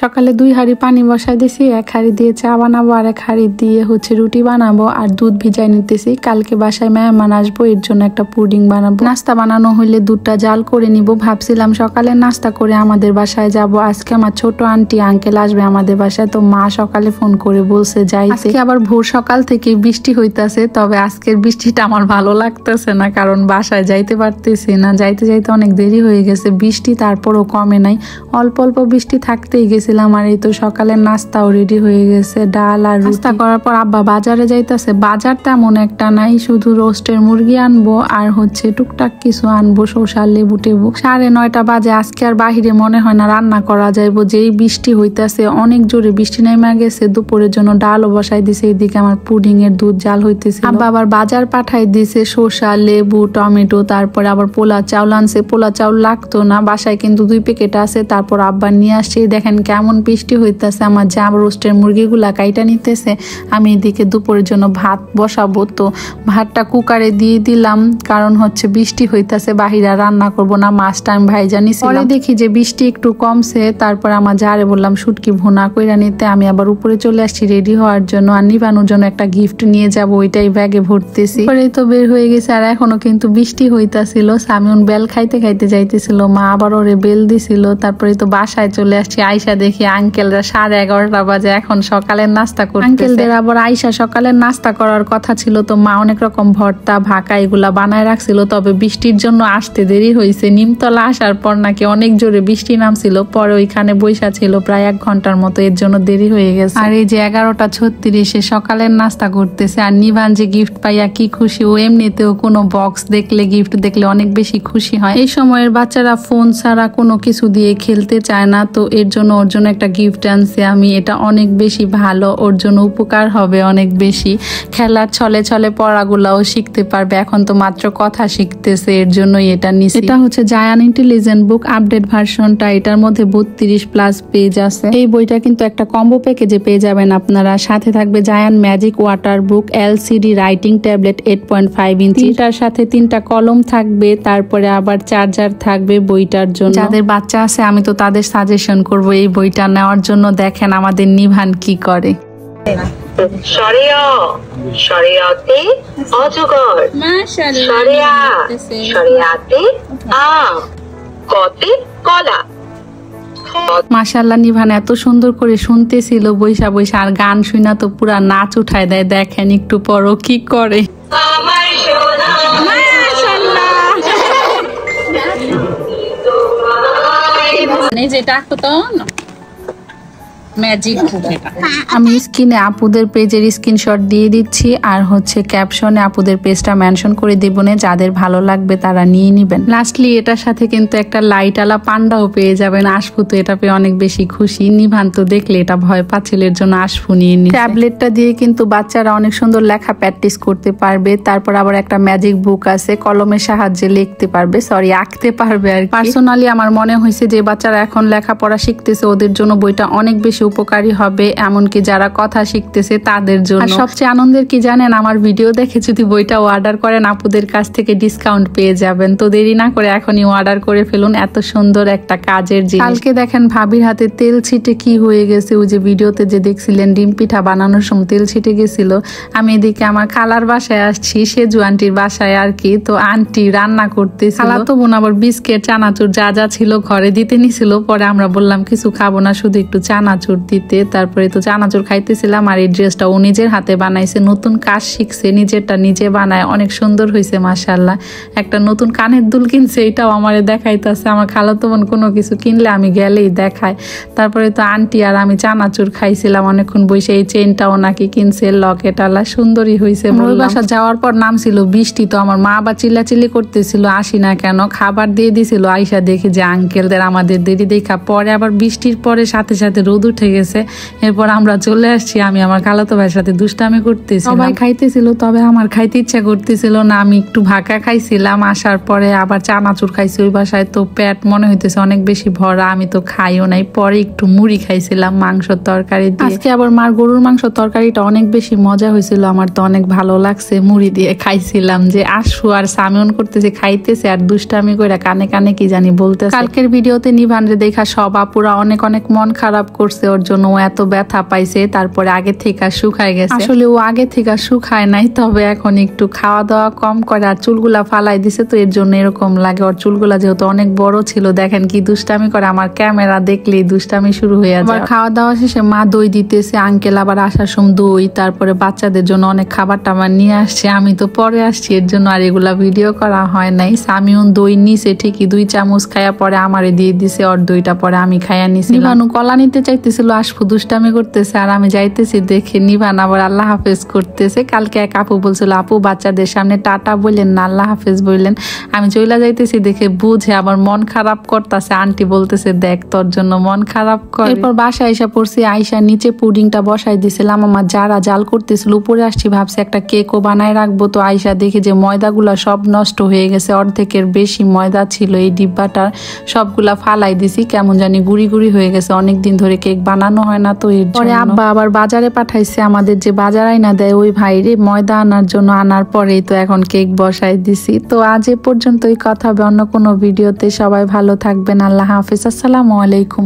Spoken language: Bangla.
সকালে 2 হাঁড়ি পানি বসাই দিছি, 1 হাঁড়ি দিয়ে চা বানাবো আর 1 হাঁড়ি দিয়ে রুটি বানাবো আর দুধ ভিজাই নিতেছি। কালকে বাসায় মেহমান আসবো, এর জন্য একটা পুডিং বানাবো। নাস্তা বানানো হইলে দুধটা জাল করে নিব। ভাবছিলাম সকালে নাস্তা করে আমাদের বাসায় যাব। আজকে আমার ছোট আন্টি আঙ্কেল আসবে আমাদের বাসায়, তো মা সকালে ফোন করে বলছে যাইতে। আজকে আবার ভোর সকাল থেকে বৃষ্টি হইতাছে, তবে আজকের বৃষ্টিটা আমার ভালো লাগতেছে না, কারণ বাসায় যাইতে পারতেছি না। যাইতে যাইতে অনেক দেরি হয়ে গেছে। বৃষ্টি তারপরও কমে নাই, অল্প অল্প বৃষ্টি থাকতেই গেছিলাম। আর এই তো সকালের নাস্তাও রেডি হয়ে গেছে, ডাল আর নাস্তা করার পর আব্বা বাজারে যাইতেছে। বাজার তেমন একটা নাই, শুধু রোস্টের মুরগি আনবো আর টুকটাক কিছু আনবো, শসা লেবু টেবু। 9:30 বাজে। আজকে আর বাহিরে মনে হয় না রান্না করা যাইবো, যেই বৃষ্টি হইতাছে, অনেক জোরে বৃষ্টি নেমে গেছে। দুপুরের জন্য ডালও বসাই দিছে, এদিকে আমার পুডিং এর দুধ জাল হইতেছে। আব্বা আবার বাজার পাঠাই দিছে, শসা লেবু টমেটো, তারপরে আবার পোলা চাউল আনছে। পোলা চাউল লাগতো না, বাসায় কিন্তু 2 প্যাকেট আছে। তারপর আব্বা নিয়ে আসছে। দেখেন কেমন বৃষ্টি হইতেছে। আমার যা রোস্টের মুরগিগুলা কাইটা নিতেছে। আমি এদিকে দুপুরের জন্য ভাত বসাবো, তো ভাতটা কুকারে দিয়ে দিলাম, কারণ বৃষ্টি হইতেছে, বাহিরে রান্না করব না। মাছটা আমি ভাইজা নিছিলাম। পরে দেখি যে বৃষ্টি একটু কমছে, তারপর আমার যারে বললাম শুটকি ভুনা কইরা নিতে। আমি আবার উপরে চলে আসছি রেডি হওয়ার জন্য, আর নিবানোর জন্য একটা গিফট নিয়ে যাব, ওইটাই ব্যাগে ভরতেছি। পরেই তো বের হয়ে গেছে, আর এখনো কিন্তু বৃষ্টি হইতাছিল। সামিউন বেল খাইতে খাইতে যাইতেছিল, মা আবার ওরে বেল দিছিল। তারপরে তো বাসায় চলে আসছি। আইসা দেখি আঙ্কেলরা 11:30 বাজে এখন সকালের নাস্তা করতেছে। আঙ্কেলদের আবার আইসা সকালের নাস্তা করার কথা ছিল, তো মা অনেক রকম ভর্তা ভাকা এগুলা বানায় রাখছিল। তবে বৃষ্টির জন্য আসতে দেরি হয়েছে। নিমতলা আসার পর নাকি অনেক জোরে বৃষ্টি নামছিল, পরে ওইখানে বৈশা ছিল প্রায় 1 ঘন্টার মতো, এর জন্য দেরি হয়ে গেছে। আর এই যে 11:36 সকালের নাস্তা করতেছে। আর নিভান যে গিফট পাইয়া কি খুশি, ও এমনিতেও কোনো বক্স দেখলে গিফট দেখলে অনেক বেশি খুশি হয়। এই সময়ের বাচ্চারা ফোন ছাড়া কোনো কিছু দিয়ে খেলতে চায় না, তো এর জন্য ওর জন্য একটা গিফট আনছি আমি। এটা অনেক বেশি ভালো, ওর জন্য উপকার হবে অনেক বেশি। খেলার ছলে ছলে পড়াগুলাও শিখতে পারবে। এখন তো মাত্র কথা শিখতেছে, এর জন্যই এটা নিছি। এটা জায়ান ইন্টেলিজেন্ট বুক আপডেট ভার্সনটা। এটার মধ্যে 32+ পেজ আছে। এই বইটা কিন্তু একটা কম্বো প্যাকেজে পেয়ে যাবেন আপনারা। সাথে থাকবে জায়ান ম্যাজিক ওয়াটার বুক, LCD রাইটিং ট্যাবলেট 8.5 ইঞ্চি, তার সাথে 3টা কলম থাকবে, তারপরে আবার চার্জার থাকবে বইটার জন্য। যাদের বাচ্চা আছে আমি তো তাদের সাজেশন করব এই বইটা নেওয়ার জন্য। দেখেন আমাদের নিভান কি করে। শরিয়াতে অজগর, শরিয়াতে আম, কতে কলা। মাশাআল্লাহ, নিভান এত সুন্দর করে শুনতেছিল বৈশা বৈশা, আর গান শুনা তো পুরা নাচ উঠায় দেয়। দেখেন একটু পরও কি করে। যেটা তো ম্যাজিক বুক। আমি স্ক্রিনে আপুদের পেজের স্ক্রিনশট দিয়ে দিচ্ছি, আর ক্যাপশনে আপুদের পেজটা মেনশন করে দিব, যাদের ভালো লাগবে তারা নিয়ে নিবেন। লাস্টলি এটার সাথে কিন্তু একটা লাইট আলা পান্ডাও পেয়ে যাবেন। আশফু তো এটা পেয়ে অনেক বেশি খুশি। নিভান তো দেখলে এটা ভয় পাচ্ছিল, এর জন্য আশফু নিয়ে নি। ট্যাবলেটটা দিয়ে কিন্তু বাচ্চারা অনেক সুন্দর লেখা প্র্যাকটিস করতে পারবে। তারপর আবার একটা ম্যাজিক বুক আছে, কলমের সাহায্যে লিখতে পারবে, আঁকতে পারবে। আর পার্সোনালি আমার মনে হয়েছে যে বাচ্চারা এখন লেখাপড়া শিখতেছে, ওদের জন্য বইটা অনেক বেশি উপকারী হবে, এমনকি যারা কথা শিখতেছে তাদের জন্য। সবচেয়ে আনন্দের কি জানেন, আমার ভিডিও দেখে যদি বইটা অর্ডার করেন আপুদের কাছ থেকে ডিসকাউন্ট পেয়ে যাবেন। তো দেরি না করে এখনই অর্ডার করে ফেলুন, এত সুন্দর একটা কাজের জিনিস। কালকে দেখেন ভাবির হাতে তেল ছিটে কি হয়ে গেছে, ওই যে ভিডিওতে যে দেখছিলেন ডিম পিঠা বানানোর সময় তেল ছিটে গেছিল। আমি এদিকে আমার খালার বাসায় আসছি, সেজু আন্টির বাসায় আর কি। তো আন্টি রান্না করতেছিল, খালা তো বোন আবার বিস্কিট চানাচুর যা যা ছিল ঘরে দিতে নিছিল। পরে আমরা বললাম কিছু খাবো না, শুধু একটু চানাচুর দিতে। তারপরে তো চানাচুর খাইতেছিলাম। আর এই ড্রেসটা ও নিজের হাতে বানাইছে, নতুন কাজ শিখছে, নিজেরটা নিজে বানায়, অনেক সুন্দর হয়েছে মাশাআল্লাহ। একটা নতুন কানের দুল কিনছে, এটাও আমারে দেখাইতেছে। আমার খালাতো বোন কোনো কিছু কিনলে আমি গেলেই দেখায়। তারপরে তো আন্টি আর আমি চানাচুর খাইছিলাম অনেকক্ষণ বসে। এই চেনটাও নাকি কিনছে, লকেট আলা, সুন্দরই হয়েছে। ওই বাসা যাওয়ার পর নামছিল বৃষ্টি, তো আমার মা আবার চিল্লাচিল্লি করতেছিল আসি না কেন, খাবার দিয়ে দিছিল। আইসা দেখি যে আঙ্কেলদের আমাদের দেরি দেখা, পরে আবার বৃষ্টির পরে সাথে সাথে রোদ উঠে উঠে গেছে। এরপর আমরা চলে আসছি, আমি আমার খালাতো ভাইয়ের সাথে দুষ্টামি করতেছি। সবাই খাইতেছিল, তবে আমার খাইতে ইচ্ছা করতেছিল না। আমি একটু ভাকা খাইছিলাম, আসার পরে আবার চানাচুর খাইছি ওই বাসায়, তো পেট মনে হইতেছে অনেক বেশি ভরা, আমি তো খাইও নাই। পরে একটু মুড়ি খাইছিলাম মাংসের তরকারি দিয়ে। আজকে আবার মার গরুর মাংস তরকারিটা অনেক বেশি মজা হয়েছিল, আমার তো অনেক ভালো লাগছে। মুড়ি দিয়ে খাইছিলাম। যে আশু আর সামিউন করতেছে, খাইতেছে আর দুষ্টামি করে কানে কানে কি জানি বলতে। কালকের ভিডিওতে নিভান রে দেখা সব আপুরা অনেক অনেক মন খারাপ করছে, ওর জন্য ও এত ব্যথা পাইছে। তারপরে আগে থেকে শুকায় গেছে। আসলে ও আগে থেকে শুকায় নাই, তবে এখন একটু খাওয়া দাওয়া কম করে আর চুলগুলা ফালাই দিছে, তো এর জন্য এরকম লাগে। ওর চুলগুলা যেহেতু অনেক বড় ছিল, দেখেন কি দুষ্টামি করে, আমার ক্যামেরা দেখলেই দুষ্টামি শুরু হয়ে যায়। খাওয়া দাওয়া শেষে মা দই দিতেছে, আঙ্কেল আবার আসার সময় দই, তারপরে বাচ্চাদের জন্য অনেক খাবার টাবার নিয়ে আসছে। আমি তো পরে আসছি, এর জন্য আর এগুলা ভিডিও করা হয় নাই। সামিউন দই নিছে ঠিকই, 2 চামচ খায়া পরে আমারে দিয়ে দিছে, ওর দইটা পরে আমি খাইয়া নিছি। নিভানু কলা নিতে চাইতেছিল, আশফু দুষ্টামি করতেছে আর আমি যাইতেছি দেখে নিভান আবার আল্লাহ হাফেজ করতেছে। কালকে এক আপু বলছিল, আপু বাচ্চাদের সামনে টাটা বললেন না, আল্লাহ হাফেজ বললেন। আমি চইলা যাইতেছি দেখে বুঝে আবার মন খারাপ করতেছে। আন্টি বলতেছে, দেখ তোর জন্য মন খারাপ করে। এরপর বাসায় আইসা পড়ছি, আইসা নিচে পুডিংটা বসাই দিছিলাম। আমার যারা জাল করতেছিল, উপরে আসছি ভাবছি একটা কেকও বানায় রাখবো, তো আইসা দেখি যে ময়দাগুলা সব নষ্ট হয়ে গেছে, অর্ধেকের বেশি ময়দা ছিল এই ডিব্বাটার। সবগুলা ফালাই দিছি, কেমন জানি গুড়ি গুড়ি হয়ে গেছে, অনেকদিন ধরে কেক বানানো হয় না, তো এর পরে আব্বা আবার বাজারে পাঠাইছে, আমাদের যে বাজার আইনা দেয় ওই ভাইরে ময়দা আনার জন্য। আনার পরেই তো এখন কেক বসাই দিছি। তো আজ এ পর্যন্তই, কথা হবে অন্য কোনো ভিডিওতে। সবাই ভালো থাকবেন, আল্লাহ হাফেজ, আসসালামু আলাইকুম।